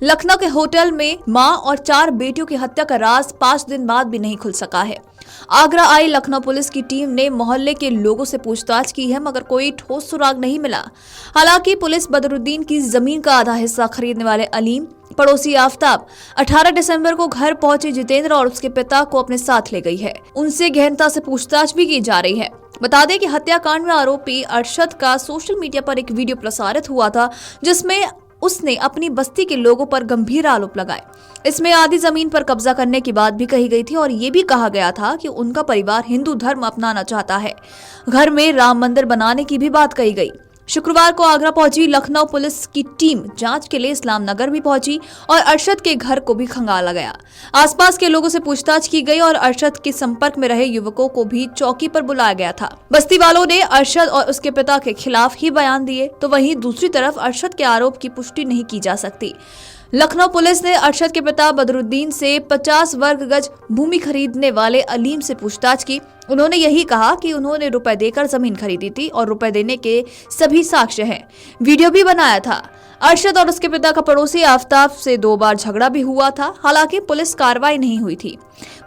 लखनऊ के होटल में मां और 4 बेटियों की हत्या का राज 5 दिन बाद भी नहीं खुल सका है। आगरा आई लखनऊ पुलिस की टीम ने मोहल्ले के लोगों से पूछताछ की है, मगर कोई ठोस सुराग नहीं मिला। हालांकि पुलिस बदरुद्दीन की जमीन का आधा हिस्सा खरीदने वाले अलीम, पड़ोसी आफ्ताब, 18 दिसंबर को घर पहुंचे जितेंद्र और उसके पिता को अपने साथ ले गई है। उनसे गहनता से पूछताछ भी की जा रही है। बता दें कि हत्याकांड में आरोपी अरशद का सोशल मीडिया पर एक वीडियो प्रसारित हुआ था, जिसमें उसने अपनी बस्ती के लोगों पर गंभीर आरोप लगाए। इसमें आधी जमीन पर कब्जा करने की बात भी कही गई थी और ये भी कहा गया था कि उनका परिवार हिंदू धर्म अपनाना चाहता है। घर में राम मंदिर बनाने की भी बात कही गई। शुक्रवार को आगरा पहुंची लखनऊ पुलिस की टीम जांच के लिए इस्लाम नगर भी पहुंची और अरशद के घर को भी खंगाला गया। आसपास के लोगों से पूछताछ की गई और अरशद के संपर्क में रहे युवकों को भी चौकी पर बुलाया गया था। बस्ती वालों ने अरशद और उसके पिता के खिलाफ ही बयान दिए, तो वहीं दूसरी तरफ अरशद के आरोप की पुष्टि नहीं की जा सकती। लखनऊ पुलिस ने अरशद के पिता बदरुद्दीन से 50 वर्ग गज भूमि खरीदने वाले अलीम से पूछताछ की। उन्होंने यही कहा कि उन्होंने रुपए देकर जमीन खरीदी थी और रुपए देने के सभी साक्ष्य हैं। वीडियो भी बनाया था। अरशद और उसके पिता का पड़ोसी आफ्ताब से 2 बार झगड़ा भी हुआ था। हालांकि पुलिस कार्रवाई नहीं हुई थी।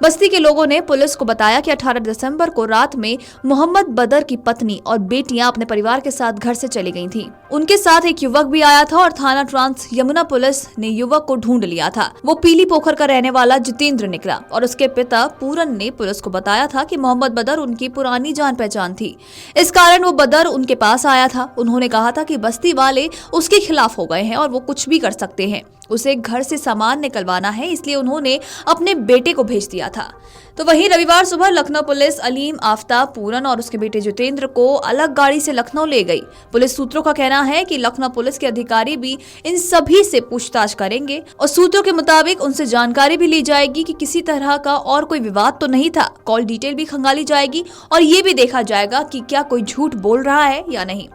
बस्ती के लोगों ने पुलिस को बताया कि 18 दिसंबर को रात में मोहम्मद बदर की पत्नी और बेटियां अपने परिवार के साथ घर से चली गई थीं। उनके साथ एक युवक भी आया था और थाना ट्रांस यमुना पुलिस ने युवक को ढूंढ लिया था। वो पीली पोखर का रहने वाला जितेंद्र निकला और उसके पिता पूरन ने पुलिस को बताया था कि मोहम्मद बदर उनकी पुरानी जान पहचान थी। इस कारण वो बदर उनके पास आया था। उन्होंने कहा था कि बस्ती वाले उसके खिलाफ हो गए हैं और वो कुछ भी कर सकते हैं। उसे घर से सामान निकलवाना है, इसलिए उन्होंने अपने बेटे को भेज दिया था। तो वहीं रविवार सुबह लखनऊ पुलिस अलीम, आफ्ताब, पूरन और उसके बेटे जितेंद्र को अलग गाड़ी से लखनऊ ले गई। पुलिस सूत्रों का कहना है कि लखनऊ पुलिस के अधिकारी भी इन सभी से पूछताछ करेंगे और सूत्रों के मुताबिक उनसे जानकारी भी ली जाएगी कि किसी तरह का और कोई विवाद तो नहीं था। कॉल डिटेल भी खंगाली जाएगी और ये भी देखा जाएगा कि क्या कोई झूठ बोल रहा है या नहीं।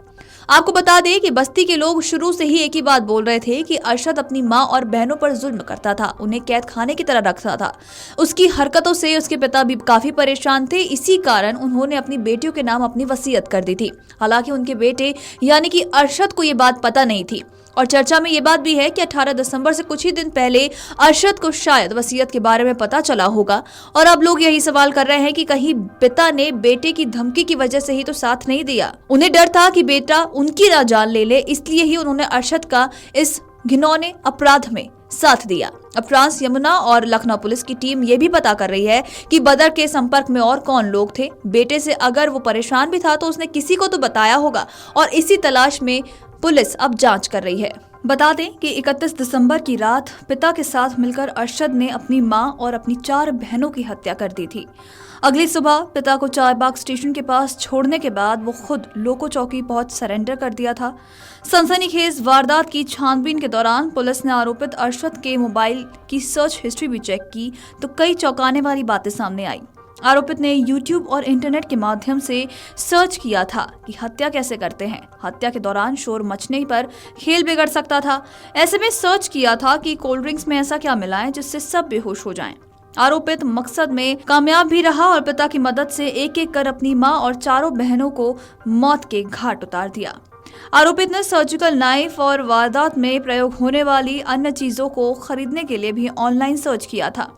आपको बता दें कि बस्ती के लोग शुरू से ही एक ही बात बोल रहे थे कि अरशद अपनी मां और बहनों पर जुल्म करता था, उन्हें कैद खाने की तरह रखता था। उसकी हरकतों से उसके पिता भी काफी परेशान थे। इसी कारण उन्होंने अपनी बेटियों के नाम अपनी वसीयत कर दी थी। हालांकि उनके बेटे यानी कि अरशद को ये बात पता नहीं थी और चर्चा में ये बात भी है कि 18 दिसंबर से कुछ ही दिन पहले अरशद को शायद वसीयत के बारे में पता चला होगा और अब लोग यही सवाल कर रहे हैं कि कहीं पिता ने बेटे की धमकी की वजह से ही तो साथ नहीं दिया। उन्हें डर था कि बेटा उनकी ना जान ले ले, इसलिए ही उन्होंने अरशद का इस घिनौने अपराध में साथ दिया। अब ट्रांस यमुना और लखनऊ पुलिस की टीम ये भी पता कर रही है कि बदर के संपर्क में और कौन लोग थे। बेटे से अगर वो परेशान भी था तो उसने किसी को तो बताया होगा और इसी तलाश में पुलिस अब जांच कर रही है। बता दें कि 31 दिसंबर की रात पिता के साथ मिलकर अरशद ने अपनी मां और अपनी 4 बहनों की हत्या कर दी थी। अगली सुबह पिता को चारबाग स्टेशन के पास छोड़ने के बाद वो खुद लोको चौकी पहुंच सरेंडर कर दिया था। सनसनीखेज वारदात की छानबीन के दौरान पुलिस ने आरोपित अरशद के मोबाइल की सर्च हिस्ट्री भी चेक की तो कई चौंकाने वाली बातें सामने आई। आरोपित ने YouTube और इंटरनेट के माध्यम से सर्च किया था कि हत्या कैसे करते हैं। हत्या के दौरान शोर मचने पर खेल बिगड़ सकता था। ऐसे में सर्च किया था कि कोल्ड ड्रिंक्स में ऐसा क्या मिलाएं जिससे सब बेहोश हो जाएं। आरोपित मकसद में कामयाब भी रहा और पिता की मदद से एक एक कर अपनी मां और 4 बहनों को मौत के घाट उतार दिया। आरोपित ने सर्जिकल नाइफ और वारदात में प्रयोग होने वाली अन्य चीजों को खरीदने के लिए भी ऑनलाइन सर्च किया था।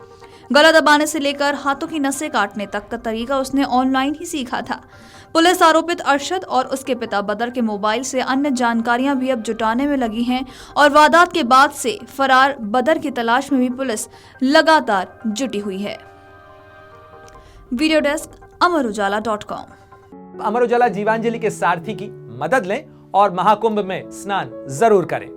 गला दबाने से लेकर हाथों की नसें काटने तक का तरीका उसने ऑनलाइन ही सीखा था। पुलिस आरोपित अरशद और उसके पिता बदर के मोबाइल से अन्य जानकारियां भी अब जुटाने में लगी हैं और वारदात के बाद से फरार बदर की तलाश में भी पुलिस लगातार जुटी हुई है। Video desk amarujala.com। Amar Ujala Jeevanjali के सारथी की मदद लें और महाकुंभ में स्नान जरूर करें।